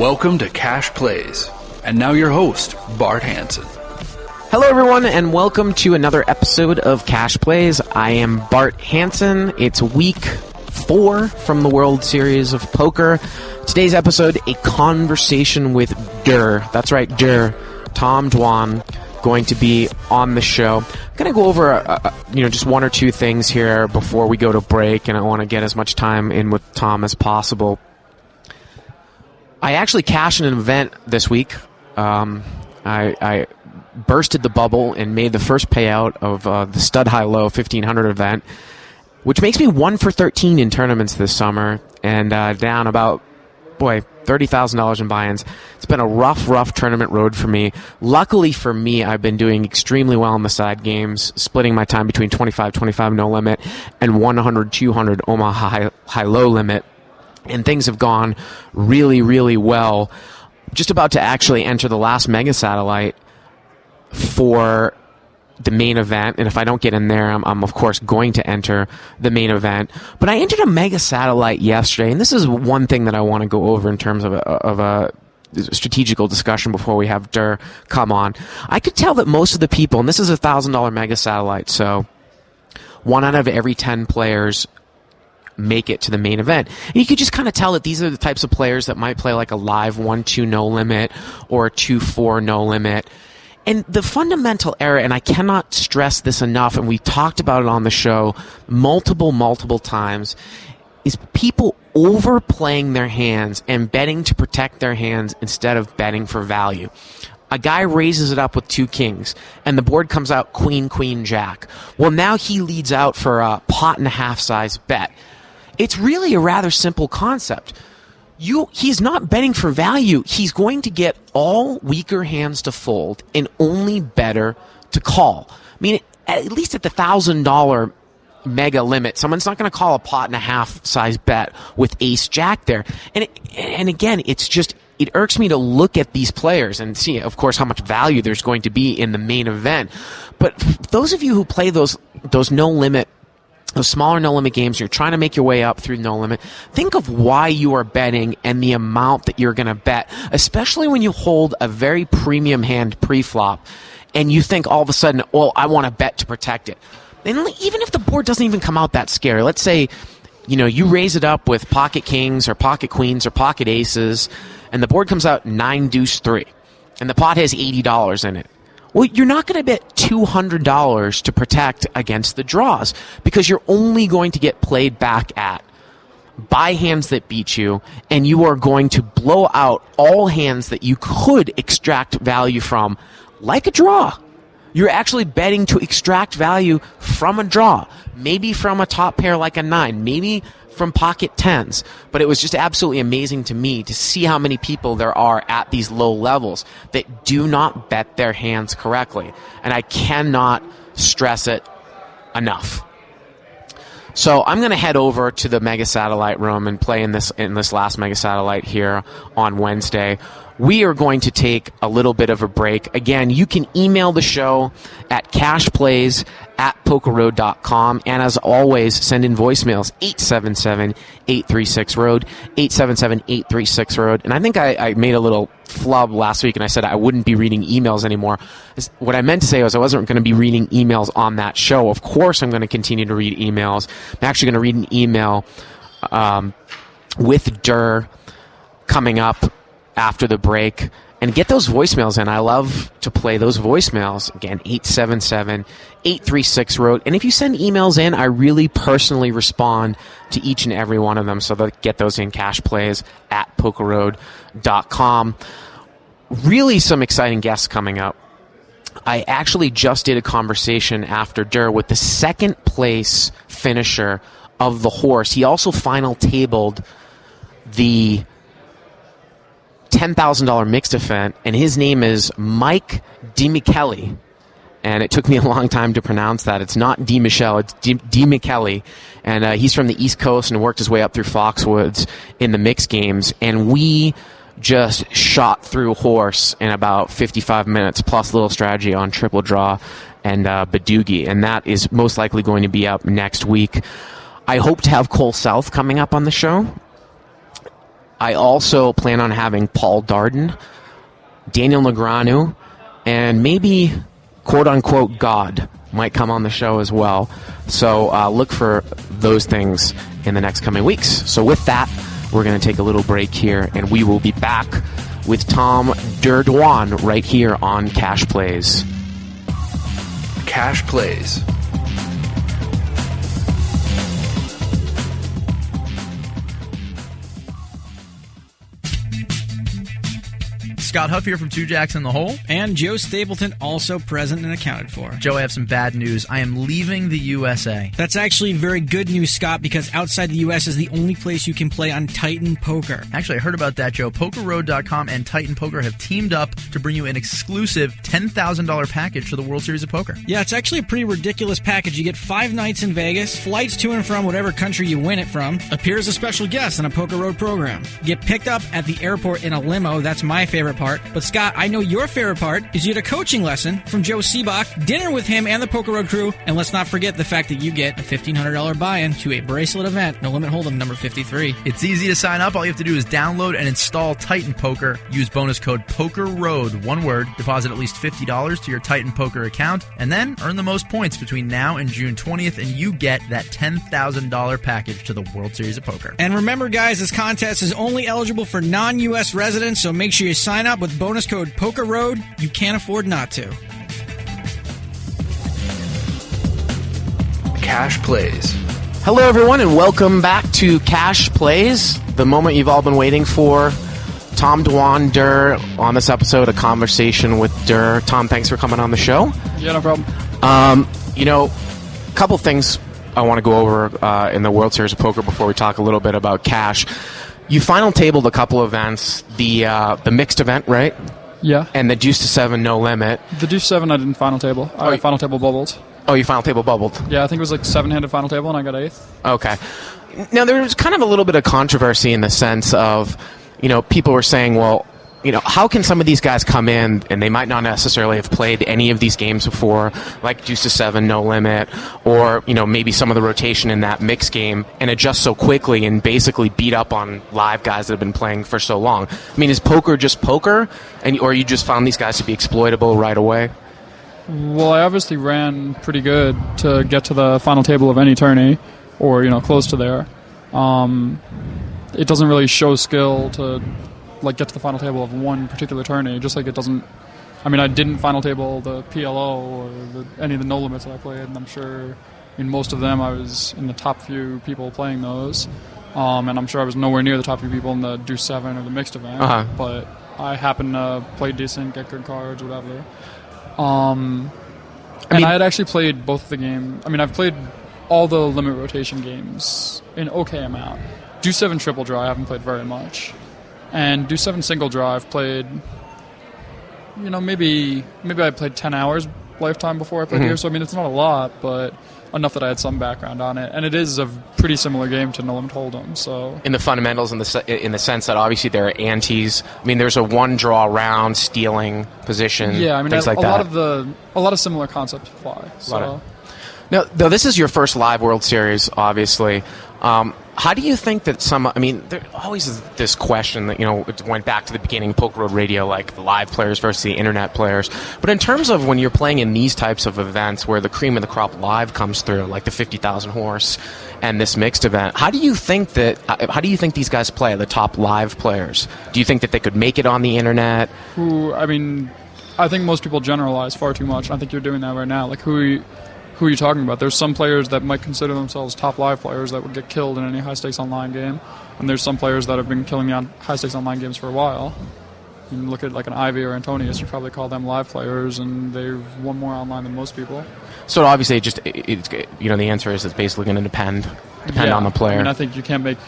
Welcome to Cash Plays. And now your host, Bart Hanson. Hello everyone, and welcome to another episode of Cash Plays. I am Bart Hanson. It's week 4 from the World Series of Poker. Today's episode, a conversation with Durr. That's right, Durr. Tom Dwan going to be on the show. I'm going to go over just one or two things here before we go to break, and I want to get as much time in with Tom as possible. I actually cashed in an event this week. I bursted the bubble and made the first payout of the Stud High Low 1500 event, which makes me 1 for 13 in tournaments this summer, and down about, $30,000 in buy-ins. It's been a rough tournament road for me. Luckily for me, I've been doing extremely well in the side games, splitting my time between 25 no limit and 100-200 Omaha high-low limit. And things have gone really well. Just about to actually enter the last mega satellite for the main event, and if I don't get in there, I'm of course going to enter the main event. But I entered a mega satellite yesterday, and this is one thing that I want to go over in terms of a strategical discussion before we have Durr come on. I could tell that most of the people, and this is a $1,000 mega satellite, so 1 out of every 10 players make it to the main event. And you could just kind of tell that these are the types of players that might play like a live 1-2 no limit or a 2-4 no limit. And the fundamental error, and I cannot stress this enough, and we've talked about it on the show multiple times, is people overplaying their hands and betting to protect their hands instead of betting for value. A guy raises it up with 2 kings, and the board comes out queen, jack. Well, now he leads out for a pot and a half size bet. It's really a rather simple concept. He's not betting for value. He's going to get all weaker hands to fold and only better to call. I mean, at least at the $1,000 mega limit, someone's not going to call a pot and a half size bet with ace jack there. And again, it's just, it irks me to look at these players and see, of course, how much value there's going to be in the main event. But those of you who play those no limit, those smaller no-limit games, you're trying to make your way up through no-limit, think of why you are betting and the amount that you're going to bet, especially when you hold a very premium hand pre-flop and you think all of a sudden, I want to bet to protect it. And even if the board doesn't even come out that scary, let's say, you raise it up with pocket kings or pocket queens or pocket aces, and the board comes out 9-deuce-3, and the pot has $80 in it. Well, you're not going to bet $200 to protect against the draws because you're only going to get played back at by hands that beat you, and you are going to blow out all hands that you could extract value from, like a draw. You're actually betting to extract value from a draw, maybe from a top pair like a 9, maybe from pocket 10s. But it was just absolutely amazing to me to see how many people there are at these low levels that do not bet their hands correctly. And I cannot stress it enough. So I'm going to head over to the Mega Satellite room and play in this last Mega Satellite here on Wednesday. We are going to take a little bit of a break. Again, you can email the show at cashplays@pokerroad.com. And as always, send in voicemails, 877-836-ROAD, 877-836-ROAD. And I think I made a little flub last week and I said I wouldn't be reading emails anymore. What I meant to say was I wasn't going to be reading emails on that show. Of course I'm going to continue to read emails. I'm actually going to read an email with Durr coming up after the break, and get those voicemails in. I love to play those voicemails. Again, 877-836-ROAD. And if you send emails in, I really personally respond to each and every one of them, so that get those in cashplays@pokerroad.com. Really some exciting guests coming up. I actually just did a conversation after Durr with the second place finisher of the horse. He also final tabled the $10,000 mixed event, and his name is Mike DiMichele. And it took me a long time to pronounce that. It's not DiMichele, it's DiMichele. And he's from the East Coast and worked his way up through Foxwoods in the mixed games. And we just shot through horse in about 55 minutes, plus a little strategy on triple draw and Badoogie. And that is most likely going to be up next week. I hope to have Cole South coming up on the show. I also plan on having Paul Darden, Daniel Negreanu, and maybe quote-unquote God might come on the show as well. So look for those things in the next coming weeks. So with that, we're going to take a little break here, and we will be back with Tom Durr right here on Cash Plays. Cash Plays. Scott Huff here from Two Jacks in the Hole. And Joe Stapleton also present and accounted for. Joe, I have some bad news. I am leaving the USA. That's actually very good news, Scott, because outside the U.S. is the only place you can play on Titan Poker. Actually, I heard about that, Joe. PokerRoad.com and Titan Poker have teamed up to bring you an exclusive $10,000 package to the World Series of Poker. Yeah, it's actually a pretty ridiculous package. You get 5 nights in Vegas, flights to and from whatever country you win it from, appear as a special guest on a Poker Road program. Get picked up at the airport in a limo. That's my favorite part. But Scott, I know your favorite part is you get a coaching lesson from Joe Seabach, dinner with him and the Poker Road crew, and let's not forget the fact that you get a $1,500 buy-in to a bracelet event, No Limit Hold'em number 53. It's easy to sign up. All you have to do is download and install Titan Poker. Use bonus code POKERROAD, one word. Deposit at least $50 to your Titan Poker account, and then earn the most points between now and June 20th, and you get that $10,000 package to the World Series of Poker. And remember, guys, this contest is only eligible for non-U.S. residents, so make sure you sign up with bonus code POKERROAD. You can't afford not to. Cash Plays. Hello, everyone, and welcome back to Cash Plays, the moment you've all been waiting for. Tom Durr on this episode, a conversation with Durr. Tom, thanks for coming on the show. Yeah, no problem. A couple things I want to go over in the World Series of Poker before we talk a little bit about cash. You final tabled a couple events, the mixed event, right? Yeah. And the Deuce to 7 No Limit. The Deuce 7 I didn't final table. I final table bubbled. Oh, you final table bubbled? Yeah, I think it was like 7-handed final table and I got 8th. Okay. Now, there was kind of a little bit of controversy in the sense of, people were saying, well, how can some of these guys come in and they might not necessarily have played any of these games before, like Deuce to 7, No Limit, or, maybe some of the rotation in that mixed game, and adjust so quickly and basically beat up on live guys that have been playing for so long? I mean, is poker just poker, or you just found these guys to be exploitable right away? Well, I obviously ran pretty good to get to the final table of any tourney, or, close to there. It doesn't really show skill to get to the final table of one particular tourney, just like it doesn't. I mean, I didn't final table the PLO or any of the no limits that I played, and I'm sure in most of them I was in the top few people playing those, and I'm sure I was nowhere near the top few people in the Deuce 7 or the mixed event. But I happened to play decent, get good cards, whatever. I had actually played both the game. I mean, I've played all the limit rotation games in okay amount. Deuce 7 triple draw I haven't played very much. And Deuce 7 single draw, I've played, maybe I played 10 hours lifetime before I played here. So, I mean, it's not a lot, but enough that I had some background on it. And it is a pretty similar game to No Limit Hold'em. So in the fundamentals, in the sense that obviously there are antes. I mean, there's a one-draw round, stealing position, yeah, I mean, things like that. A lot of similar concepts apply. So. Now, though, this is your first live World Series, obviously. How do you think that there always is this question that, it went back to the beginning of Poker Road Radio, like the live players versus the internet players. But in terms of when you're playing in these types of events where the cream of the crop live comes through, like the 50,000 horse and this mixed event, how do you think these guys play, the top live players? Do you think that they could make it on the internet? I think most people generalize far too much. I think you're doing that right now. Like, who are you talking about? There's some players that might consider themselves top live players that would get killed in any high-stakes online game, and there's some players that have been killing me on high-stakes online games for a while. You can look at like an Ivy or Antonius, you probably call them live players, and they've won more online than most people. So obviously, the answer is it's basically going to depend on the player. I mean, I think you can't make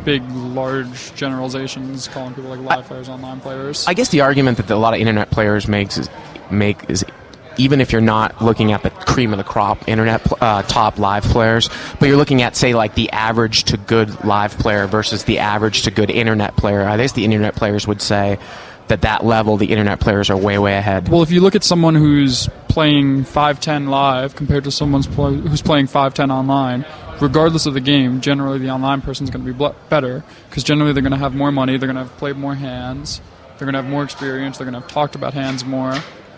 big, large generalizations calling people like live players online players. I guess the argument that a lot of internet players make is even if you're not looking at the cream of the crop internet top live players, but you're looking at, say, like the average to good live player versus the average to good internet player, I guess the internet players would say that level, the internet players are way, way ahead. Well, if you look at someone who's playing 5-10 live compared to someone who's playing 5-10 online, regardless of the game, generally the online person's going to be better, because generally they're going to have more money, they're going to have played more hands, they're going to have more experience, they're going to have talked about hands more,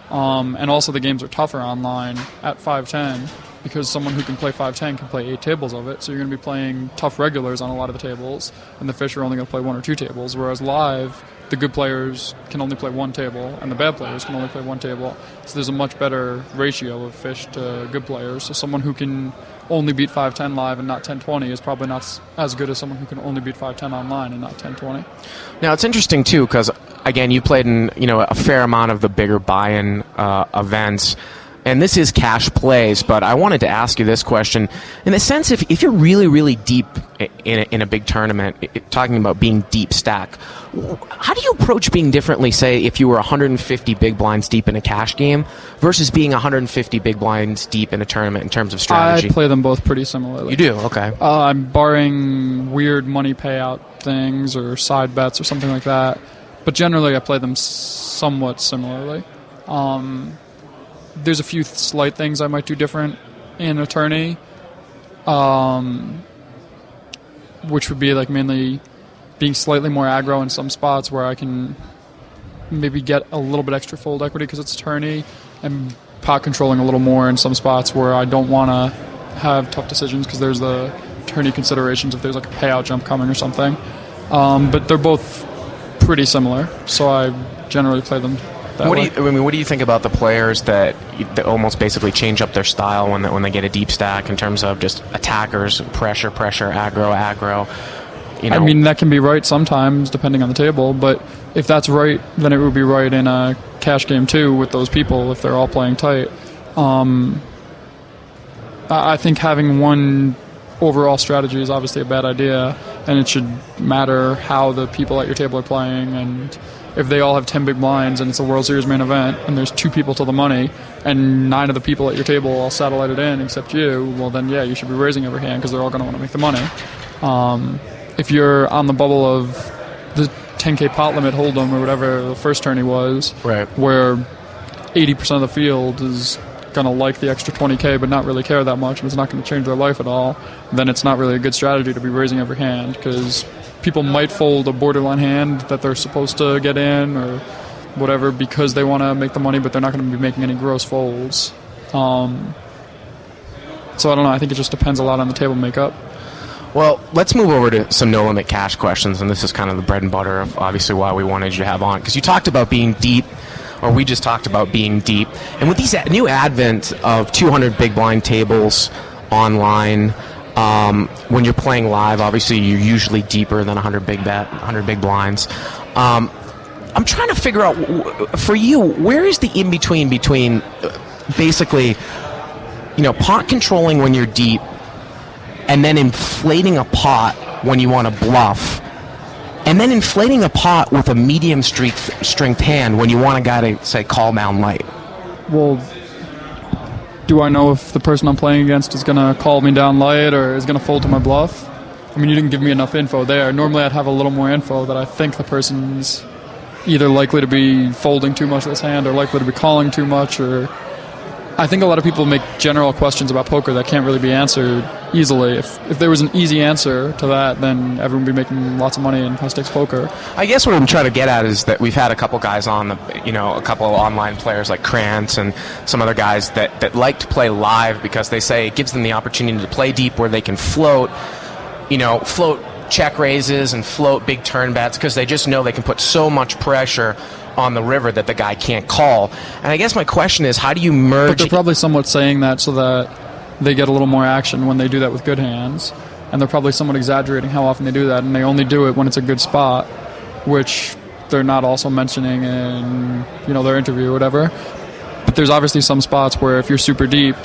and also the games are tougher online at 510, because someone who can play 510 can play 8 tables of it, so you're going to be playing tough regulars on a lot of the tables, and the fish are only going to play 1 or 2 tables, whereas live, the good players can only play 1 table, and the bad players can only play 1 table, so there's a much better ratio of fish to good players, so someone who can only beat 510 live and not 1020 is probably not as good as someone who can only beat 510 online and not 1020. Now, it's interesting, too, because, again, you played in a fair amount of the bigger buy-in events, and this is cash plays, but I wanted to ask you this question. In the sense, if you're really, really deep in a big tournament, talking about being deep stack, how do you approach being differently, say, if you were 150 big blinds deep in a cash game versus being 150 big blinds deep in a tournament in terms of strategy? I play them both pretty similarly. You do? Okay. I'm barring weird money payout things or side bets or something like that, but generally I play them somewhat similarly. There's a few slight things I might do different in a tourney, which would be like mainly being slightly more aggro in some spots where I can maybe get a little bit extra fold equity because it's a tourney, and pot controlling a little more in some spots where I don't want to have tough decisions because there's the tourney considerations if there's like a payout jump coming or something. But they're both pretty similar, so I generally play them that way. What do you think about the players that almost basically change up their style when they get a deep stack in terms of just attackers, pressure, aggro? I mean, that can be right sometimes, depending on the table, but if that's right, then it would be right in a cash game too with those people if they're all playing tight. I think having one overall strategy is obviously a bad idea, and it should matter how the people at your table are playing, and if they all have 10 big blinds and it's a World Series main event and there's 2 people to the money and 9 of the people at your table all satellited in except you, well then, yeah, you should be raising every hand because they're all going to want to make the money. If you're on the bubble of the 10K pot limit hold'em or whatever the first tourney was, right, where 80% of the field is going to like the extra 20K but not really care that much and it's not going to change their life at all, then it's not really a good strategy to be raising every hand because people might fold a borderline hand that they're supposed to get in or whatever because they want to make the money, but they're not going to be making any gross folds. So I don't know. I think it just depends a lot on the table makeup. Well, let's move over to some no-limit cash questions, and this is kind of the bread and butter of obviously why we wanted you to have on, because you talked about being deep, or we just talked about being deep, and with these new advent of 200 big blind tables online, when you're playing live, obviously you're usually deeper than 100 big blinds. I'm trying to figure out, for you, where is the in-between between basically, pot controlling when you're deep and then inflating a pot when you want to bluff, and then inflating a pot with a medium strength hand when you want a guy to, say, call down light? Well, do I know if the person I'm playing against is going to call me down light or is going to fold to my bluff? I mean, you didn't give me enough info there. Normally I'd have a little more info that I think the person's either likely to be folding too much of this hand or likely to be calling too much, or I think a lot of people make general questions about poker that can't really be answered easily. If there was an easy answer to that, then everyone would be making lots of money in high-stakes poker. I guess what I'm trying to get at is that we've had a couple guys on, a couple of online players like Krantz and some other guys that like to play live because they say it gives them the opportunity to play deep where they can float check raises and float big turn bets because they just know they can put so much pressure on the river that the guy can't call. And I guess my question is, how do you merge... But they're probably somewhat saying that so that they get a little more action when they do that with good hands. And they're probably somewhat exaggerating how often they do that, and they only do it when it's a good spot, which they're not also mentioning in their interview or whatever. But there's obviously some spots where if you're super deep,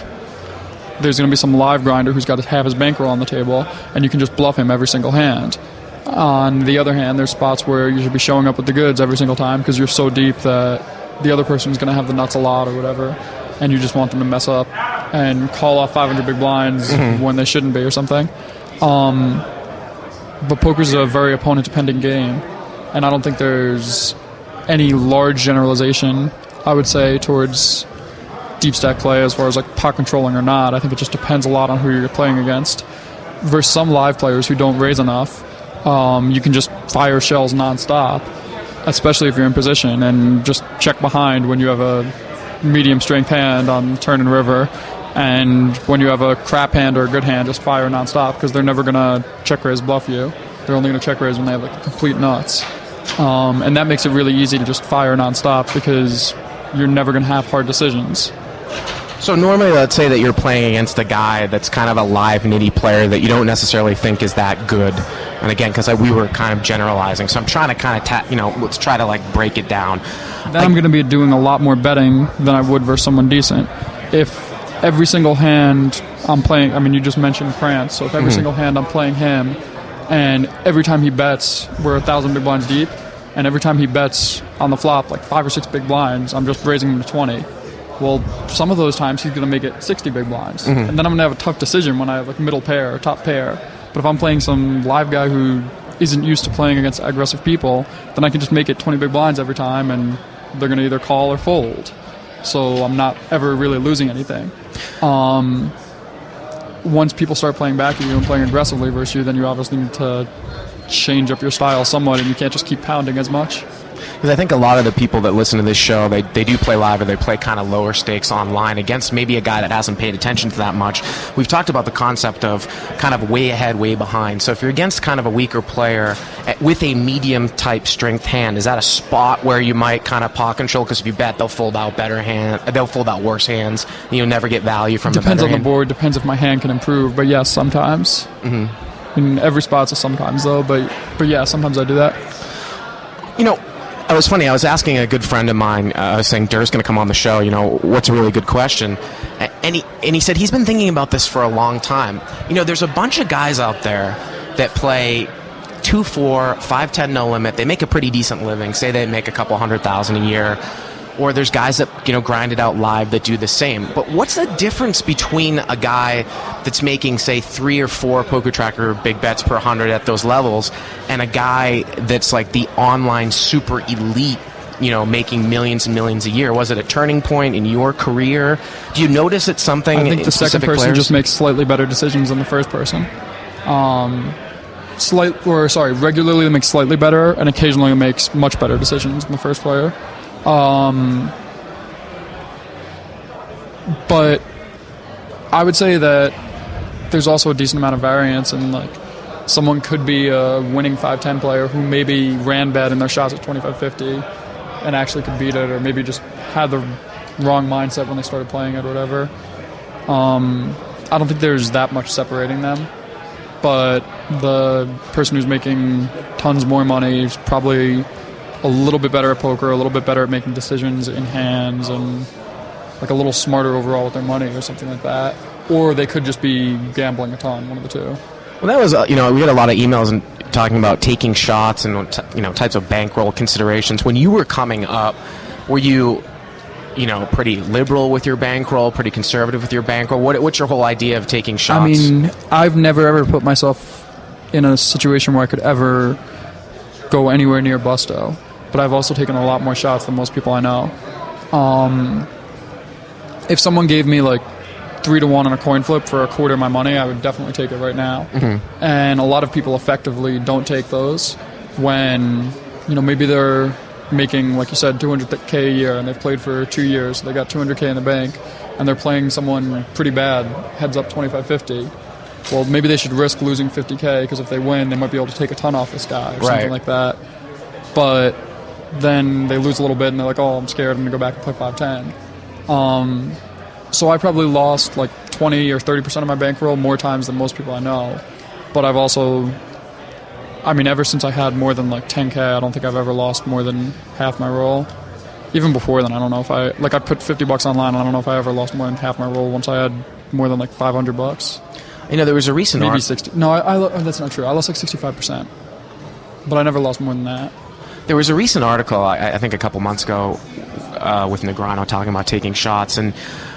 there's going to be some live grinder who's got to have his bankroll on the table, and you can just bluff him every single hand. On the other hand, there's spots where you should be showing up with the goods every single time because you're so deep that the other person's going to have the nuts a lot or whatever, and you just want them to mess up and call off 500 big blinds when they shouldn't be or something. But poker's a very opponent-dependent game, and I don't think there's any large generalization, I would say, towards deep stack play as far as like pot controlling or not. I think it just depends a lot on who you're playing against. versus some live players who don't raise enough, you can just fire shells nonstop, especially if you're in position, and just check behind when you have a medium strength hand on turn and river, and when you have a crap hand or a good hand, just fire nonstop, because they're never going to check raise bluff you. They're only going to check raise when they have like complete nuts. And that makes it really easy to just fire nonstop, because you're never going to have hard decisions. So normally, let's say that you're playing against a guy that's kind of a live nitty player that you don't necessarily think is that good. And again, because we were kind of generalizing, so I'm trying to kind of let's try to like break it down. Then I'm going to be doing a lot more betting than I would versus someone decent. If every single hand I'm playing, I mean, you just mentioned France, so if every single hand I'm playing him, and every time he bets, we're 1,000 big blinds deep, and every time he bets on the flop like 5 or 6 big blinds, I'm just raising him to 20. Well, some of those times he's going to make it 60 big blinds. And then I'm going to have a tough decision when I have like middle pair or top pair. But if I'm playing some live guy who isn't used to playing against aggressive people, then I can just make it 20 big blinds every time, and they're going to either call or fold. So I'm not ever really losing anything. Once people start playing back at you and playing aggressively versus you, then you obviously need to change up your style somewhat, and you can't just keep pounding as much. Because I think a lot of the people that listen to this show, they do play live, or they play kind of lower stakes online against maybe a guy that hasn't paid attention to that much. We've talked about the concept of kind of way ahead, way behind. So if you're against kind of a weaker player with a medium-type strength hand, is that a spot where you might kind of pot control? Because if you bet, they'll fold out worse hands, and you'll never get value from the better hand. Depends on the board. Depends if my hand can improve. But yes, sometimes. In every spot's a sometimes, though. But yeah, sometimes I do that. You know, it was funny. I was asking a good friend of mine. I was saying, Durr's going to come on the show. You know, what's a really good question? And he said he's been thinking about this for a long time. You know, there's a bunch of guys out there that play 2-4, 5-10 no limit. They make a pretty decent living. Say they make a couple $100,000 a year. Or there's guys that, you know, grind it out live that do the same. But what's the difference between a guy that's making, say, 3 or 4 poker tracker big bets per 100 at those levels, and a guy that's like the online super elite, you know, making millions and millions a year? Was it a turning point in your career? Do you notice it's something? I think the second person just makes slightly better decisions than the first person. Regularly makes slightly better, and occasionally makes much better decisions than the first player. But I would say that there's also a decent amount of variance, and like someone could be a winning 5-10 player who maybe ran bad in their shots at 25-50 and actually could beat it, or maybe just had the wrong mindset when they started playing it or whatever. I don't think there's that much separating them, but the person who's making tons more money is probably a little bit better at poker, a little bit better at making decisions in hands, and like a little smarter overall with their money or something like that. Or they could just be gambling a ton, one of the two. Well, that was, we had a lot of emails and talking about taking shots and, types of bankroll considerations. When you were coming up, were you, pretty liberal with your bankroll, pretty conservative with your bankroll? What's your whole idea of taking shots? I mean, I've never ever put myself in a situation where I could ever go anywhere near busto. But I've also taken a lot more shots than most people I know. If someone gave me like 3-1 on a coin flip for a quarter of my money, I would definitely take it right now. Mm-hmm. And a lot of people effectively don't take those when, maybe they're making, like you said, $200K a year, and they've played for 2 years. So they got $200K in the bank, and they're playing someone pretty bad, heads up 25-50. Well, maybe they should risk losing $50K, because if they win, they might be able to take a ton off this guy or something like that. But then they lose a little bit, and they're like, oh, I'm scared, I'm going to go back and play 5-10. So I probably lost like 20 or 30% of my bankroll more times than most people I know. But I've also, ever since I had more than like 10K, I don't think I've ever lost more than half my roll. Even before then, I don't know if I put $50 online, and I don't know if I ever lost more than half my roll once I had more than like $500. There was a recent maybe 60. No, that's not true. I lost like 65%, but I never lost more than that. There was a recent article, I think a couple months ago, with Negreanu talking about taking shots, and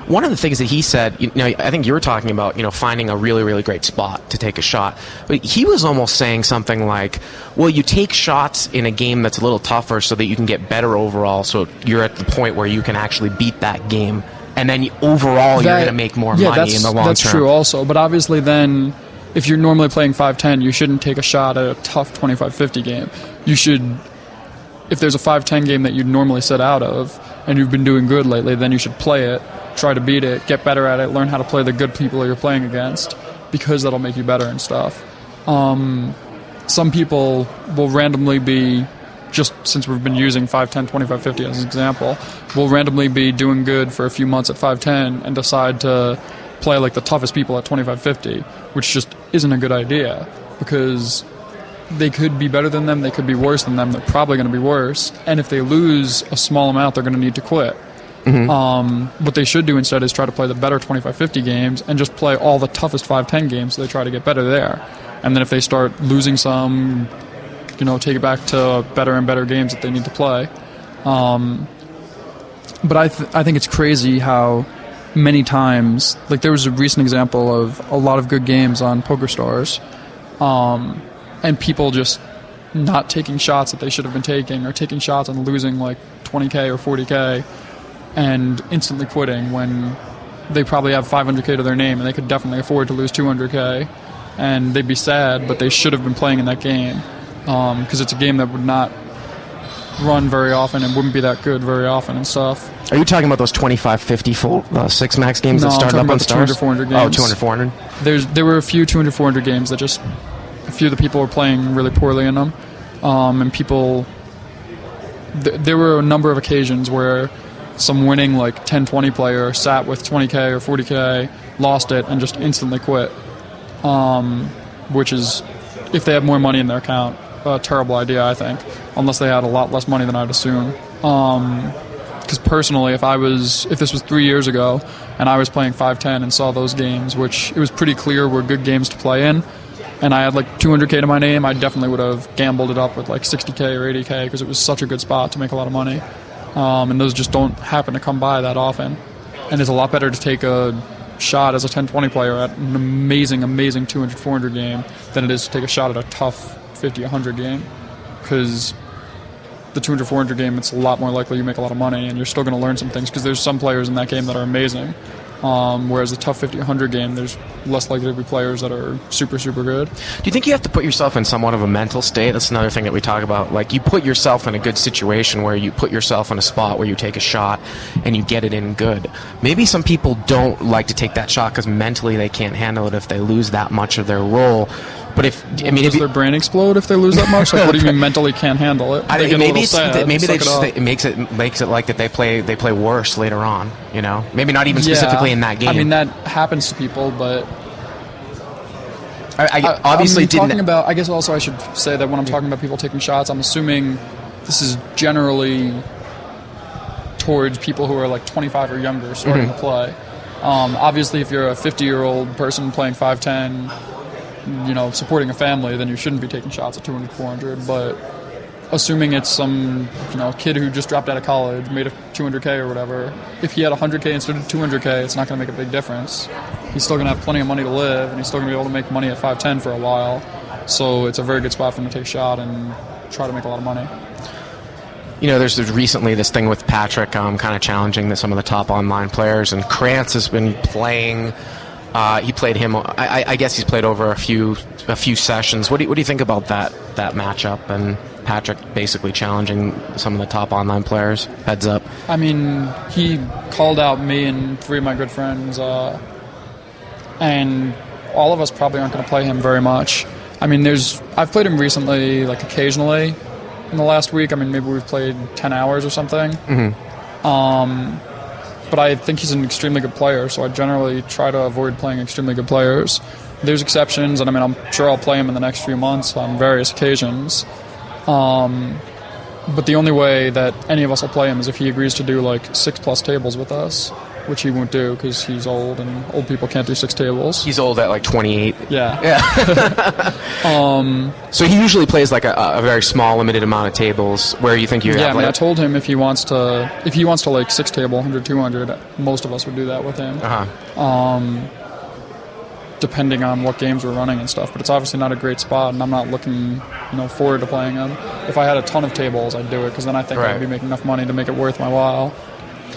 one of the things that he said, I think you were talking about, finding a really, really great spot to take a shot, but he was almost saying something like, well, you take shots in a game that's a little tougher so that you can get better overall, so you're at the point where you can actually beat that game. And then overall, you're going to make more money in the long term. That's true also. But obviously then if you're normally playing 5-10, you shouldn't take a shot at a tough 25-50 game. You should, if there's a 5-10 game that you'd normally sit out of and you've been doing good lately, then you should play it, try to beat it, get better at it, learn how to play the good people you're playing against, because that'll make you better and stuff. Some people will randomly be, just since we've been using 5-10, 25-50 as an example, will randomly be doing good for a few months at 5-10 and decide to play like the toughest people at 25-50, which just isn't a good idea, because they could be better than them, they could be worse than them, they're probably going to be worse, and if they lose a small amount, they're going to need to quit. What they should do instead is try to play the better 25-50 games and just play all the toughest 5-10 games, so they try to get better there. And then if they start losing some, take it back to better and better games that they need to play. But I think it's crazy how many times, like there was a recent example of a lot of good games on PokerStars, and people just not taking shots that they should have been taking, or taking shots and losing like 20K or 40K and instantly quitting when they probably have 500K to their name and they could definitely afford to lose 200K, and they'd be sad, but they should have been playing in that game, because it's a game that would not run very often and wouldn't be that good very often and stuff. Are you talking about those 25-50 full 6 max games that started up on Stars? 200, 400 games. Oh, 200-400? There were a few 200-400 games that just, a few of the people were playing really poorly in them, and people, there were a number of occasions where some winning like 10-20 player sat with 20K or 40K, lost it, and just instantly quit, which is, if they have more money in their account, a terrible idea, I think, unless they had a lot less money than I'd assume. Because personally, if this was 3 years ago and I was playing 5-10 and saw those games, which it was pretty clear were good games to play in, and I had like 200K to my name, I definitely would have gambled it up with like 60K or 80K, because it was such a good spot to make a lot of money. And those just don't happen to come by that often. And it's a lot better to take a shot as a 10-20 player at an amazing 200-400 game than it is to take a shot at a tough 50-100 game, because the 200-400 game, it's a lot more likely you make a lot of money, and you're still going to learn some things, because there's some players in that game that are amazing, whereas the tough 50-100 game, there's less likely to be players that are super good. Do you think you have to put yourself in somewhat of a mental state? That's another thing that we talk about. Like, you put yourself in a good situation where you put yourself in a spot where you take a shot and you get it in good. Maybe some people don't like to take that shot because mentally they can't handle it if they lose that much of their roll. But does their brain explode if they lose that much? Like, what do you mean mentally can't handle it? It makes it like that they play worse later on. Maybe not even specifically in that game. I mean, that happens to people, but I guess also I should say that when I'm talking about people taking shots, I'm assuming this is generally towards people who are like 25 or younger starting to play. Obviously, if you're a 50-year-old person playing 5-10, supporting a family, then you shouldn't be taking shots at 200-400, but assuming it's some, kid who just dropped out of college, made a 200K or whatever, if he had 100K instead of 200K, it's not going to make a big difference. He's still going to have plenty of money to live, and he's still going to be able to make money at 5-10 for a while, so it's a very good spot for him to take a shot and try to make a lot of money. There's recently this thing with Patrick kind of challenging some of the top online players, and Krantz has been playing. He played him. I guess he's played over a few sessions. What do you think about that matchup, and Patrick basically challenging some of the top online players? Heads up. I mean, he called out me and 3 of my good friends, and all of us probably aren't going to play him very much. I mean, I've played him recently, like occasionally in the last week. I mean, maybe we've played 10 hours or something. But I think he's an extremely good player, so I generally try to avoid playing extremely good players. There's exceptions, and I mean, I'm sure I'll play him in the next few months on various occasions. But the only way that any of us will play him is if he agrees to do like 6+ tables with us, which he won't do because he's old, and old people can't do 6 tables. He's old at like 28. Yeah. So he usually plays like a very small, limited amount of tables. Where you think you have? Yeah, I mean, I told him if he wants to like 6 table, 100, 200, most of us would do that with him. Depending on what games we're running and stuff. But it's obviously not a great spot, and I'm not looking, forward to playing him. If I had a ton of tables, I'd do it, because then I think I'd be making enough money to make it worth my while.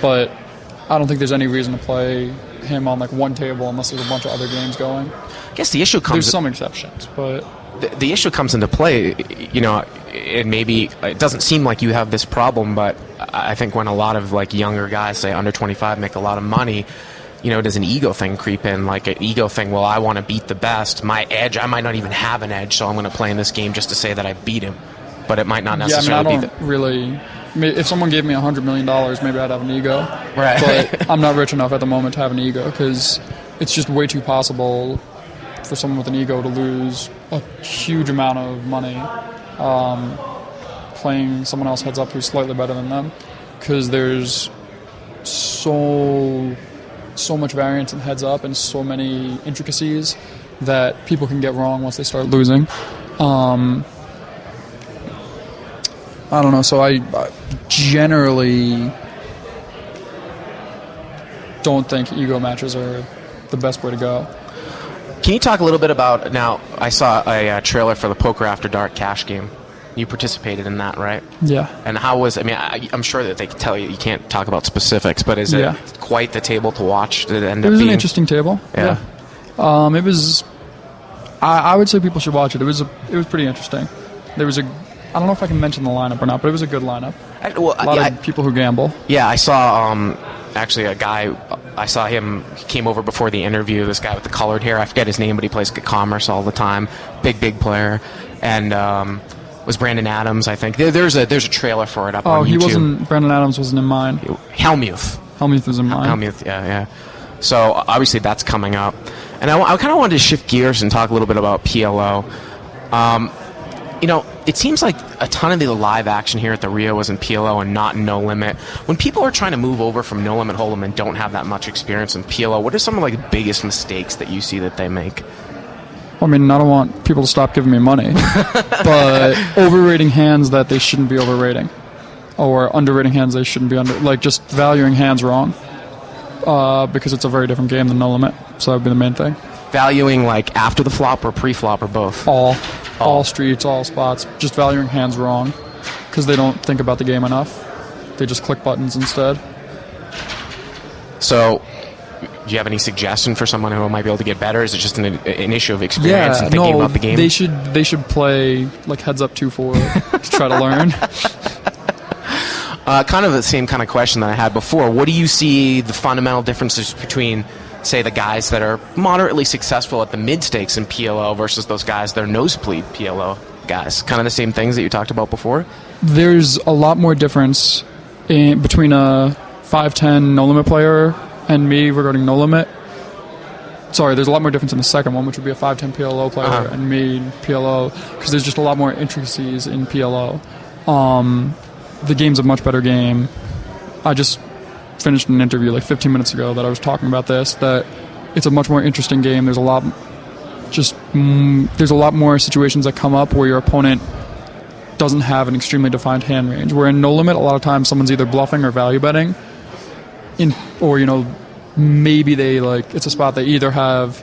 But I don't think there's any reason to play him on like one table unless there's a bunch of other games going. I guess the issue comes. There's some exceptions, but the issue comes into play. You know, and maybe it doesn't seem like you have this problem, but I think when a lot of like younger guys, say under 25, make a lot of money, you know, does an ego thing creep in? Like an ego thing. Well, I want to beat the best. My edge. I might not even have an edge, so I'm going to play in this game just to say that I beat him. But it might not necessarily be. Really. If someone gave me $100 million, maybe I'd have an ego. Right. But I'm not rich enough at the moment to have an ego because it's just way too possible for someone with an ego to lose a huge amount of money playing someone else heads up who's slightly better than them, because there's so much variance in heads up and so many intricacies that people can get wrong once they start losing. I don't know, so I generally don't think ego matches are the best way to go. Can you talk a little bit about, now, I saw a trailer for the Poker After Dark cash game. You participated in that, right? Yeah. And how was, I mean, I'm sure that they can tell you can't talk about specifics, but is it quite the table to watch? Did it end up being? It was an interesting table. Yeah. It was, I would say people should watch it. It was pretty interesting. There was I don't know if I can mention the lineup or not, but it was a good lineup. A lot of people who gamble. Yeah, I saw actually a guy. I saw him. He came over before the interview. This guy with the colored hair. I forget his name, but he plays commerce all the time. Big player, and was Brandon Adams. I think there's a trailer for it up on YouTube. He wasn't. Brandon Adams wasn't in mine. Helmuth was in mine. Helmuth, yeah. So obviously that's coming up, and I kind of wanted to shift gears and talk a little bit about PLO. You know, it seems like a ton of the live action here at the Rio was in PLO and not in No Limit. When people are trying to move over from No Limit Hold'em and don't have that much experience in PLO, what are some of like the biggest mistakes that you see that they make? I mean, I don't want people to stop giving me money, but overrating hands that they shouldn't be overrating, or underrating hands they shouldn't be like just valuing hands wrong, because it's a very different game than No Limit. So that would be the main thing. Valuing like after the flop or pre-flop or both? All streets, all spots, just valuing hands wrong because they don't think about the game enough. They just click buttons instead. So, do you have any suggestion for someone who might be able to get better? Is it just an issue of experience and thinking about the game? They should play like heads up 2-4 to try to learn. Kind of the same kind of question that I had before. What do you see the fundamental differences between, say, the guys that are moderately successful at the mid-stakes in PLO versus those guys that are nosebleed PLO guys? Kind of the same things that you talked about before? There's a lot more difference between a 5-10 No Limit player and me regarding No Limit. Sorry, there's a lot more difference in the second one, which would be a 5-10 PLO player and me PLO, because there's just a lot more intricacies in PLO. The game's a much better game. I just finished an interview like 15 minutes ago that I was talking about this, that it's a much more interesting game. There's a lot more situations that come up where your opponent doesn't have an extremely defined hand range, where in No Limit a lot of times someone's either bluffing or value betting, or you know, maybe they like, it's a spot they either have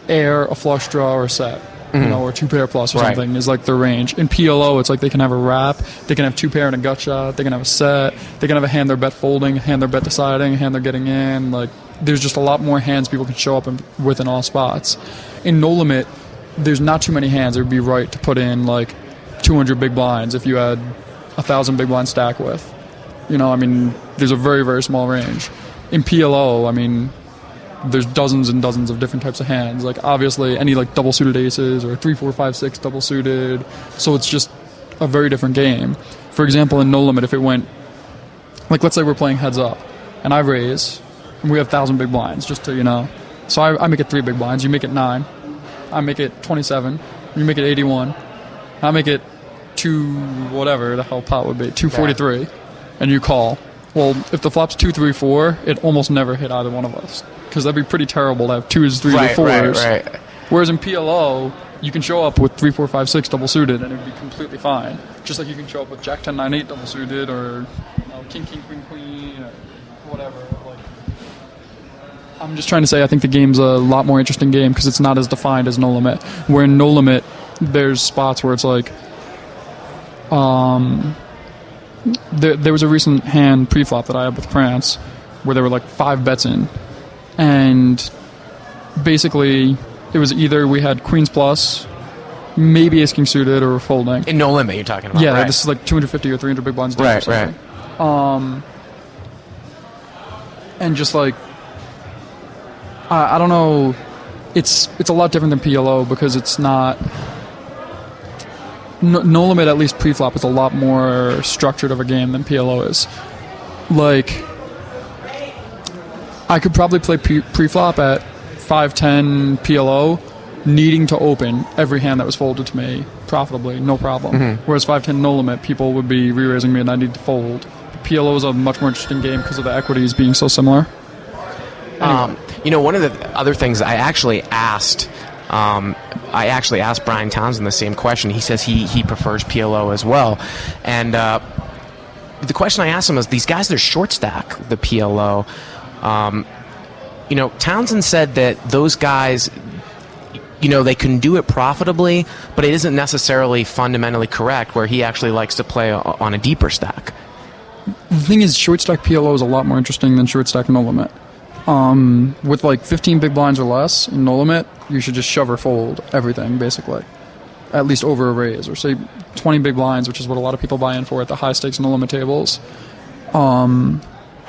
air, a flush draw, or a set, you know, or 2-pair plus or something is like their range. In PLO, it's like they can have a wrap, they can have 2-pair and a gut shot, they can have a set, they can have a hand they're bet folding, a hand they're bet deciding, a hand they're getting in. Like, there's just a lot more hands people can show up with in all spots. In No Limit, there's not too many hands it would be right to put in like 200 big blinds if you had 1,000 big blind stack with. You know, I mean, there's a very, very small range. In PLO, I mean, there's dozens and dozens of different types of hands. Like, obviously, any like double suited aces or 3, 4, 5, 6 double suited. So it's just a very different game. For example, in No Limit, if it went, like, let's say we're playing heads up, and I raise, and we have 1,000 big blinds, just to, you know. So I make it 3 big blinds, you make it 9, I make it 27, you make it 81, I make it 2, whatever the hell pot would be, 243, and you call. Well, if the flop's 2, 3, 4, it almost never hit either one of us, because that'd be pretty terrible to have 2s, 3s, or 4s. Right. Whereas in PLO, you can show up with 3, 4, 5, 6 double suited, and it'd be completely fine. Just like you can show up with Jack 10, 9, 8 double suited, or King, King, Queen, Queen, or whatever. Like, I'm just trying to say I think the game's a lot more interesting game because it's not as defined as No Limit. Where in No Limit, there's spots where it's like, there was a recent hand pre-flop that I had with Krantz where there were like 5 bets in, And basically, it was either we had Queens Plus, maybe Ace King suited, or folding. In no limit, you're talking about. Yeah, right. this is like 250 or 300 big blinds. Right, right. And just like, I don't know, it's a lot different than PLO because it's not. No limit, at least pre-flop, is a lot more structured of a game than PLO is. Like, I could probably play pre-flop at 5-10 PLO, needing to open every hand that was folded to me profitably, no problem. Mm-hmm. Whereas 5-10 no limit, people would be re-raising me and I need to fold. PLO is a much more interesting game because of the equities being so similar. Anyway. One of the other things I actually asked Brian Townsend the same question. He says he prefers PLO as well. And the question I asked him was, these guys that are short stack the PLO, Townsend said that those guys, they can do it profitably, but it isn't necessarily fundamentally correct, where he actually likes to play on a deeper stack. The thing is, short stack PLO is a lot more interesting than short stack no limit. With like 15 big blinds or less in no limit, you should just shove or fold everything, basically. At least over a raise, or say 20 big blinds, which is what a lot of people buy in for at the high stakes no limit tables. When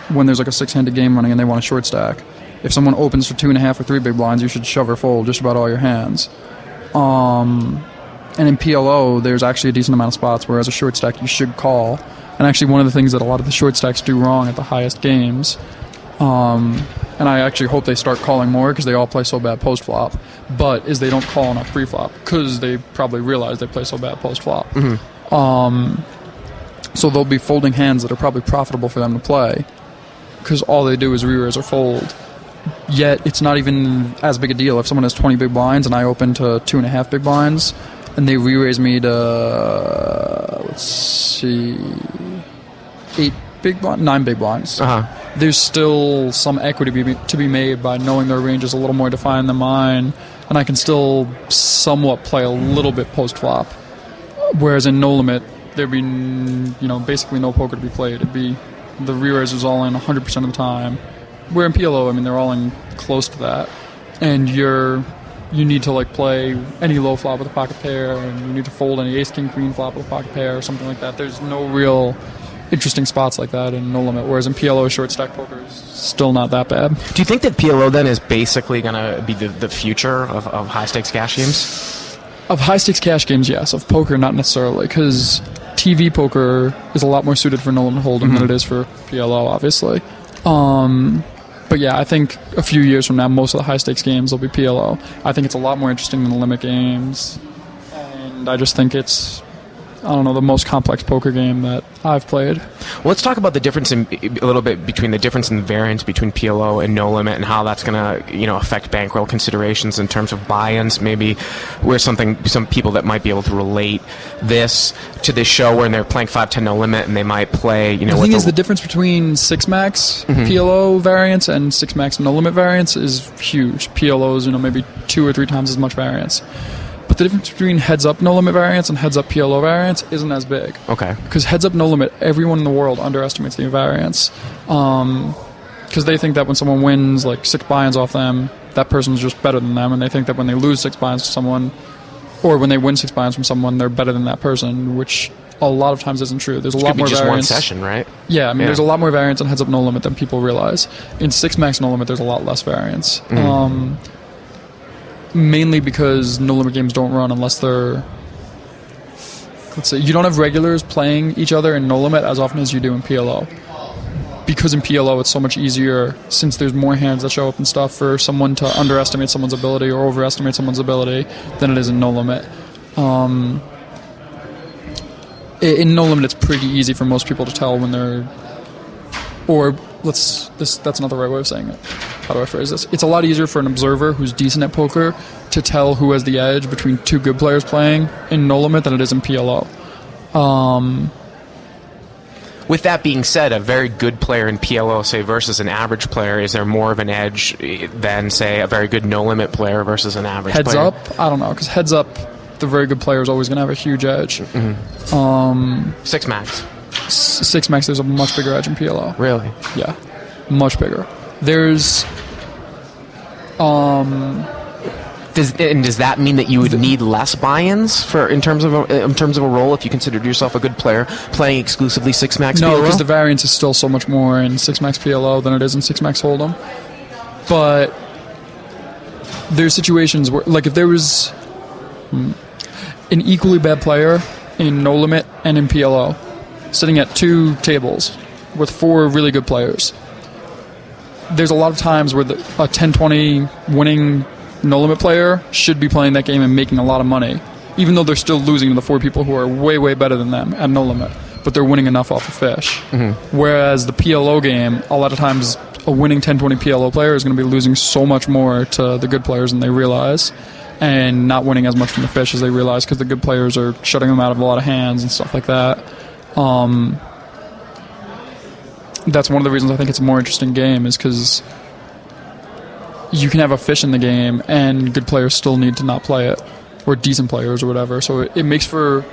there's like a 6-handed game running and they want a short stack. If someone opens for 2.5 or 3 big blinds, you should shove or fold just about all your hands. And in PLO, there's actually a decent amount of spots where as a short stack you should call. And actually one of the things that a lot of the short stacks do wrong at the highest games, and I actually hope they start calling more because they all play so bad post-flop, but is they don't call enough pre-flop because they probably realize they play so bad post-flop. Mm-hmm. So they'll be folding hands that are probably profitable for them to play because all they do is re-raise or fold. Yet it's not even as big a deal if someone has 20 big blinds and I open to 2.5 big blinds and they re-raise me to, 9 big blinds. Uh-huh. There's still some equity to be made by knowing their range is a little more defined than mine, and I can still somewhat play a little bit post-flop. Whereas in no limit, there'd be basically no poker to be played. It'd be the re-raisers all in 100% of the time. Where in PLO, they're all in close to that, and you need to like play any low flop with a pocket pair, and you need to fold any ace king queen flop with a pocket pair or something like that. There's no real interesting spots like that in no limit, whereas in PLO, short stack poker is still not that bad. Do you think that PLO then is basically going to be the future of high stakes cash games? Of high stakes cash games, yes. Of poker, not necessarily, because TV poker is a lot more suited for no limit hold'em mm-hmm. than it is for PLO, obviously. But yeah, I think a few years from now, most of the high stakes games will be PLO. I think it's a lot more interesting than the limit games, and I just think it's, the most complex poker game that I've played. Well, let's talk about the difference in the difference in the variance between PLO and no limit, and how that's going to affect bankroll considerations in terms of buy-ins. Maybe where some people that might be able to relate this to this show where they're playing 5-10 no limit and they might play. The thing is, the difference between 6-max mm-hmm. PLO variance and 6-max no limit variance is huge. PLO is maybe 2 or 3 times as much variance. But the difference between heads-up no-limit variance and heads-up PLO variance isn't as big. Okay. Because heads-up no-limit, everyone in the world underestimates the variance. Because they think that when someone wins, 6 buy-ins off them, that person's just better than them. And they think that when they lose 6 buy-ins to someone, or when they win 6 buy-ins from someone, they're better than that person, which a lot of times isn't true. There's a lot more variance. Just one session, right? Yeah, there's a lot more variance in heads-up no-limit than people realize. In 6-max no-limit, there's a lot less variance. Mm. Mainly because no-limit games don't run unless they're... Let's say you don't have regulars playing each other in no-limit as often as you do in PLO. Because in PLO it's so much easier, since there's more hands that show up and stuff, for someone to underestimate someone's ability or overestimate someone's ability than it is in no-limit. In no-limit it's pretty easy for most people to tell when they're... That's not the right way of saying it. How do I phrase this? It's a lot easier for an observer who's decent at poker to tell who has the edge between 2 good players playing in no limit than it is in PLO. With that being said, a very good player in PLO, say, versus an average player, is there more of an edge than, say, a very good no limit player versus an average player? Heads up? I don't know, because heads up, the very good player is always going to have a huge edge. Mm-hmm. 6-max. 6-max, there's a much bigger edge in PLO. Really? Yeah, much bigger. There's Does that mean that you would need less buy-ins in terms of a role if you considered yourself a good player playing exclusively 6-max PLO? No, because the variance is still so much more in 6-max PLO than it is in 6-max Hold'em. But there's situations where, like, if there was an equally bad player in no limit and in PLO sitting at 2 tables with 4 really good players, there's a lot of times where a 10-20 winning no-limit player should be playing that game and making a lot of money, even though they're still losing to the 4 people who are way, way better than them at no-limit, but they're winning enough off the fish. Mm-hmm. Whereas the PLO game, a lot of times a winning 10-20 PLO player is going to be losing so much more to the good players than they realize, and not winning as much from the fish as they realize because the good players are shutting them out of a lot of hands and stuff like that. That's one of the reasons I think it's a more interesting game, is because you can have a fish in the game and good players still need to not play it, or decent players or whatever, so it makes for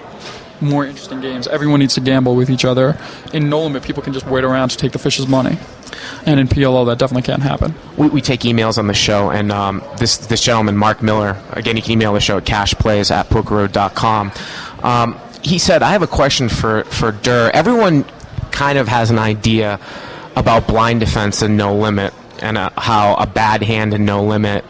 more interesting games. Everyone needs to gamble with each other. In no limit, people can just wait around to take the fish's money, and in PLO that definitely can't happen. We take emails on the show, and this gentleman, Mark Miller, again, you can email the show at cashplays@pokerroad.com. He said, I have a question for Durr. Everyone kind of has an idea about blind defense and no limit, and how a bad hand in no limit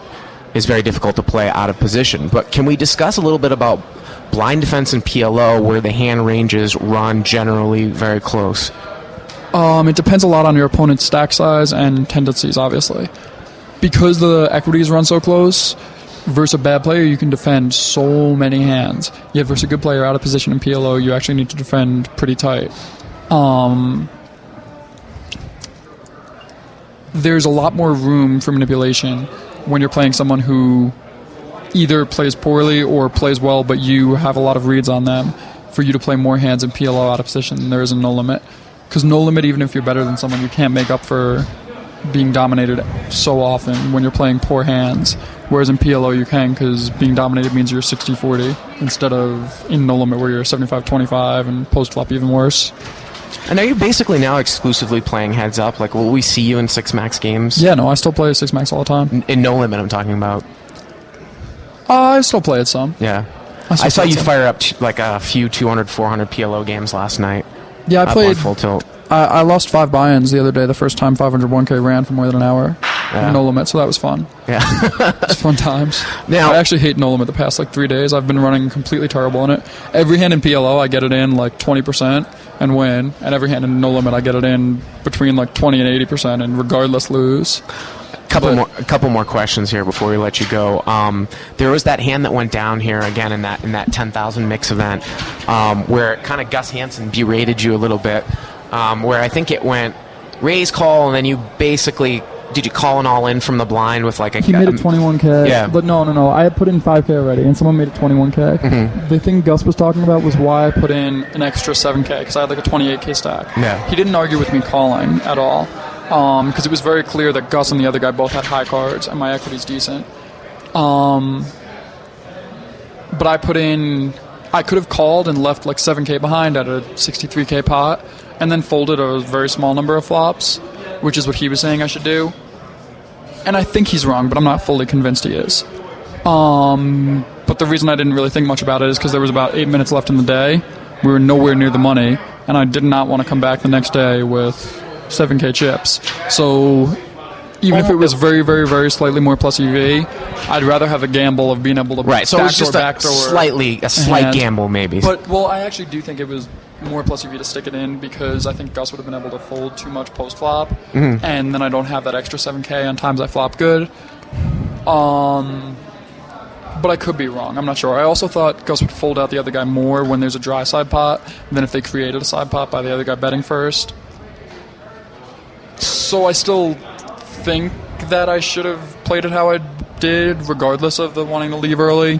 is very difficult to play out of position. But can we discuss a little bit about blind defense in PLO, where the hand ranges run generally very close? It depends a lot on your opponent's stack size and tendencies, obviously. Because the equities run so close, versus a bad player, you can defend so many hands. Yet versus a good player out of position in PLO, you actually need to defend pretty tight. There's a lot more room for manipulation when you're playing someone who either plays poorly or plays well, but you have a lot of reads on them for you to play more hands in PLO out of position than there is in no limit. Because no limit, even if you're better than someone, you can't make up for being dominated so often when you're playing poor hands. Whereas in PLO you can, because being dominated means you're 60-40 instead of in no limit where you're 75-25 and post flop even worse. And are you basically now exclusively playing heads up? Like, will we see you in 6-max games? Yeah, no, I still play 6-max all the time. In no limit, I'm talking about. I still play it some. Yeah. I saw you fire up like a few 200, 400 PLO games last night. Yeah, I played full tilt. I lost 5 buy-ins the other day, the first time 501k ran for more than an hour. Yeah. No limit, so that was fun. Yeah. It's fun times. Now, I actually hate no limit the past 3 days. I've been running completely terrible in it. Every hand in PLO, I get it in 20% and win. And every hand in no limit, I get it in between 20 and 80% and regardless lose. A couple more questions here before we let you go. There was that hand that went down here again in that 10,000 mix event, where kind of Gus Hanson berated you a little bit, where I think it went raise call, and then you basically did you call an all in from the blind with a? He made it 21k. Yeah, but no. I had put in 5k already, and someone made it 21k. Mm-hmm. The thing Gus was talking about was why I put in an extra 7k because I had a 28k stack. Yeah, he didn't argue with me calling at all. Because it was very clear that Gus and the other guy both had high cards, and my equity's decent. But I put in... I could have called and left 7k behind at a 63k pot, and then folded a very small number of flops, which is what he was saying I should do. And I think he's wrong, but I'm not fully convinced he is. But the reason I didn't really think much about it is because there was about 8 minutes left in the day. We were nowhere near the money, and I did not want to come back the next day with 7k chips. So even if it was very, very, very slightly more plus EV, I'd rather have a gamble of being able to right. So it was just a slight gamble, maybe. But I actually do think it was more plus EV to stick it in because I think Gus would have been able to fold too much post flop, and then I don't have that extra 7k on times I flop good. But I could be wrong. I'm not sure. I also thought Gus would fold out the other guy more when there's a dry side pot than if they created a side pot by the other guy betting first. So I still think that I should have played it how I did, regardless of the wanting to leave early.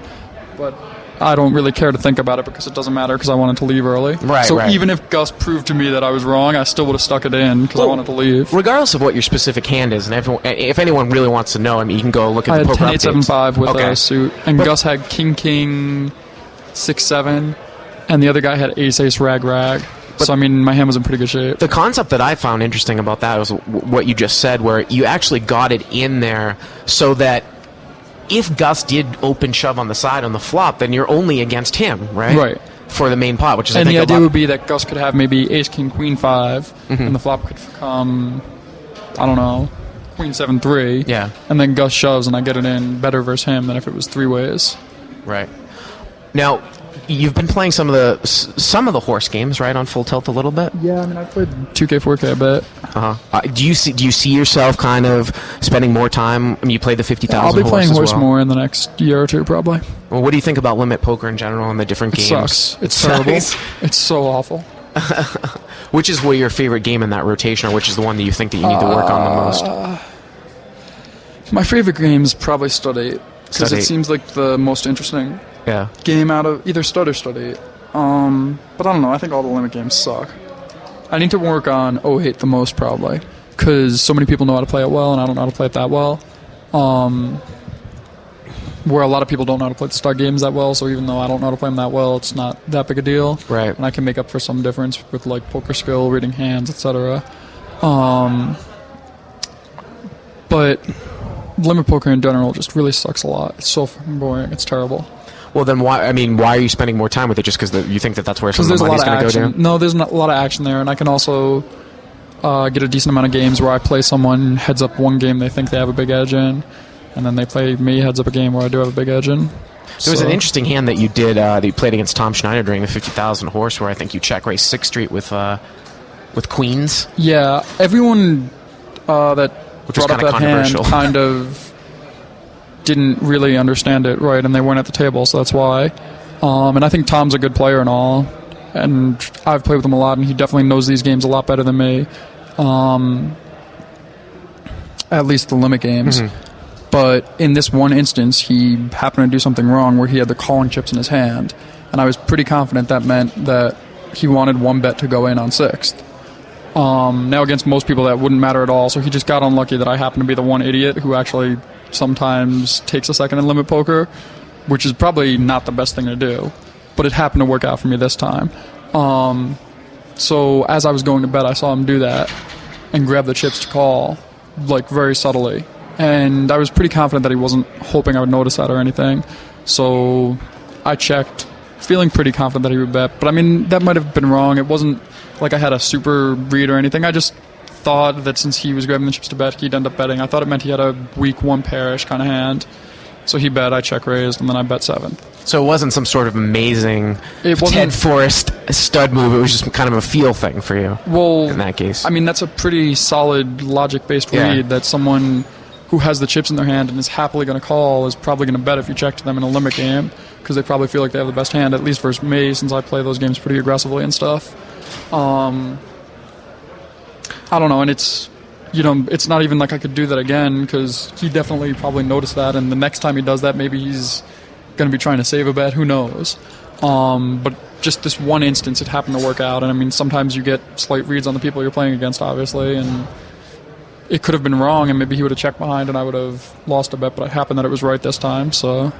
But I don't really care to think about it because it doesn't matter because I wanted to leave early. Right. Even if Gus proved to me that I was wrong, I still would have stuck it in because I wanted to leave. Regardless of what your specific hand is, and if anyone really wants to know, you can go look at the poker updates. I had 10-8-7-5 with a suit, and Gus had king 6-7, and the other guy had ace rag. So, I mean, my hand was in pretty good shape. The concept that I found interesting about that was what you just said, where you actually got it in there so that if Gus did open shove on the side on the flop, then you're only against him, right? Right. For the main pot, which is, and I think, the idea would be that Gus could have maybe ace, king, queen, 5, and the flop could come, I don't know, queen, 7, 3. Yeah. And then Gus shoves, and I get it in better versus him than if it was 3 ways. Right. Now, you've been playing some of the horse games, right, on Full Tilt a little bit? Yeah, I mean, I've played 2K, 4K a bit. Do you see yourself kind of spending more time? I mean, you play the 50,000 I'll be playing horse well. more in the next year or two, probably. Well, what do you think about limit poker in general and the different games? It sucks. It's terrible. It's so awful. Which is your favorite game in that rotation, or which is the one that you think that you need to work on the most? My favorite game is probably Stud 8, because it seems like the most interesting game out of either Stud or Stud 8. But I don't know. I think all the limit games suck. I need to work on 08 the most, probably, because so many people know how to play it well, and I don't know how to play it that well. Where a lot of people don't know how to play the Stud games that well, so even though I don't know how to play them that well, it's not that big a deal. Right. And I can make up for some difference with, like, poker skill, reading hands, etc. But limit poker in general just really sucks a lot. It's so fucking boring. It's terrible. Well, then why are you spending more time with it? Just because you think that's where some of the money's going to go down? No, there's not a lot of action there, and I can also get a decent amount of games where I play someone heads up one game they think they have a big edge in, and then they play me heads up a game where I do have a big edge in. There was an interesting hand that you did that you played against Tom Schneider during the 50,000 horse, where I think you check raised 6th Street with queens. Yeah, everyone that brought up that hand kind of didn't really understand it right, and they weren't at the table, so that's why. And I think Tom's a good player and all, and I've played with him a lot, and he definitely knows these games a lot better than me. At least the limit games. But in this one instance, he happened to do something wrong where he had the calling chips in his hand, and I was pretty confident that meant that he wanted one bet to go in on 6th. Now against most people that wouldn't matter at all, so he just got unlucky that I happened to be the one idiot who actually sometimes takes a second in limit poker, which is probably not the best thing to do, but it happened to work out for me this time. So as I was going to bed, I saw him do that and grab the chips to call, like, very subtly, and I was pretty confident that he wasn't hoping I would notice that or anything, so I checked, feeling pretty confident that he would bet. But I mean, that might have been wrong. It wasn't like I had a super read or anything. I just thought that since he was grabbing the chips to bet, he'd end up betting. I thought it meant he had a weak one pairish kind of hand. So he bet, I check raised, and then I bet 7th. So it wasn't some sort of amazing Ted Forrest stud move. It was just kind of a feel thing for you. Well, in that case, I mean, that's a pretty solid logic-based read that someone who has the chips in their hand and is happily going to call is probably going to bet if you check to them in a limit game, because they probably feel like they have the best hand, at least versus me, since I play those games pretty aggressively and stuff. I don't know, and it's not even like I could do that again, because he definitely probably noticed that, and the next time he does that, maybe he's going to be trying to save a bet, who knows. But just this one instance, it happened to work out, and I mean, sometimes you get slight reads on the people you're playing against, obviously, and it could have been wrong, and maybe he would have checked behind and I would have lost a bet, but it happened that it was right this time. So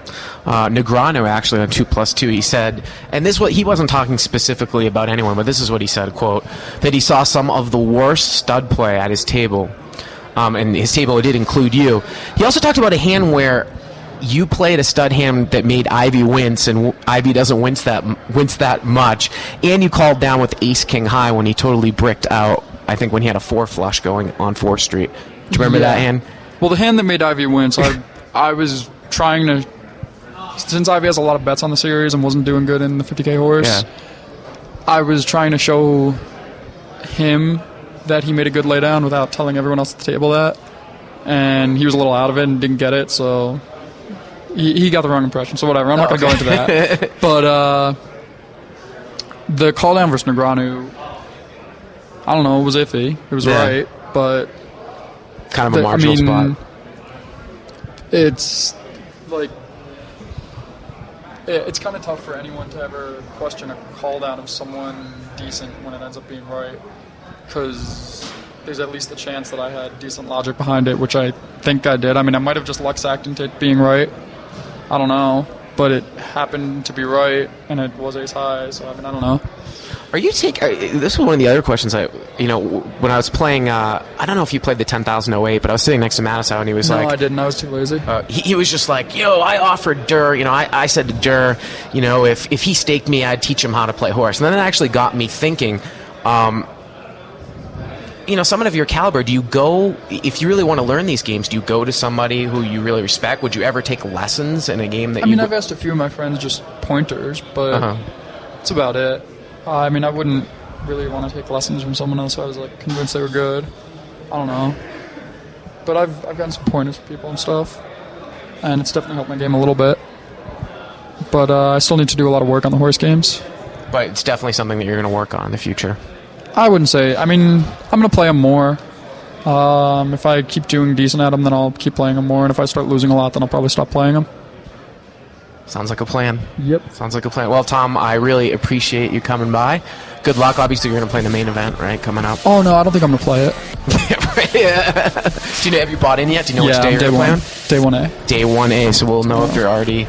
Negrano, actually, on 2+2, he said, and he wasn't talking specifically about anyone, but this is what he said, quote, that he saw some of the worst stud play at his table, and his table, it did include you. He also talked about a hand where you played a stud hand that made Ivy wince, and Ivy doesn't wince that much, and you called down with ace-king high when he totally bricked out, I think, when he had a 4 flush going on 4th Street. Do you remember that hand? Well, the hand that made Ivy win, so I was trying to... Since Ivy has a lot of bets on the series and wasn't doing good in the 50K horse, I was trying to show him that he made a good laydown without telling everyone else at the table that. And he was a little out of it and didn't get it, so... He got the wrong impression, so whatever. I'm not going to go into that. But the call down versus Negranu... I don't know, it was iffy. It was right, but... Kind of a marginal spot. It's, like... It's kind of tough for anyone to ever question a call down of someone decent when it ends up being right, because there's at least the chance that I had decent logic behind it, which I think I did. I mean, I might have just luck-sacked into it being right. I don't know. But it happened to be right, and it was ace high, so I mean, I don't know. Are you this is one of the other questions when I was playing, I don't know if you played the 10,008, but I was sitting next to Matisow, and he was No, like... I didn't. I was too lazy. He was just like, I offered Durr, I said to Durr, if he staked me, I'd teach him how to play horse. And then it actually got me thinking, someone of your caliber, do you go, if you really want to learn these games, do you go to somebody who you really respect? Would you ever take lessons in a game that I've asked a few of my friends just pointers, but that's about it. I wouldn't really want to take lessons from someone else who I was convinced they were good. I don't know. But I've gotten some pointers from people and stuff, and it's definitely helped my game a little bit. But I still need to do a lot of work on the horse games. But it's definitely something that you're going to work on in the future. I wouldn't say. I'm going to play them more. If I keep doing decent at them, then I'll keep playing them more. And if I start losing a lot, then I'll probably stop playing them. Sounds like a plan. Yep. Sounds like a plan. Well, Tom, I really appreciate you coming by. Good luck. Obviously, you're going to play in the main event, right, coming up? Oh, no, I don't think I'm going to play it. Have you bought in yet? Do you know which day you're day playing? Day 1A. Day 1A, so we'll know if you're already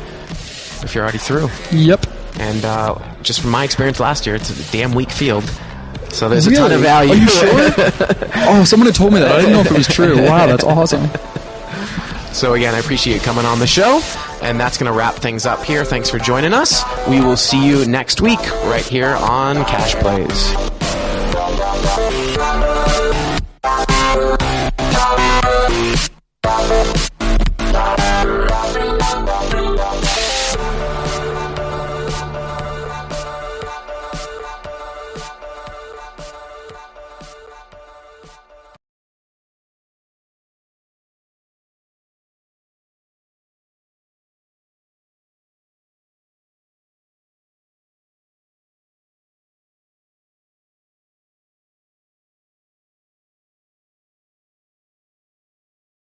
through. Yep. And just from my experience last year, it's a damn weak field. So there's a ton of value. Are you sure? Oh, someone had told me that. I didn't know if it was true. Wow, that's awesome. So again, I appreciate you coming on the show, and that's going to wrap things up here. Thanks for joining us. We will see you next week right here on Cash Plays.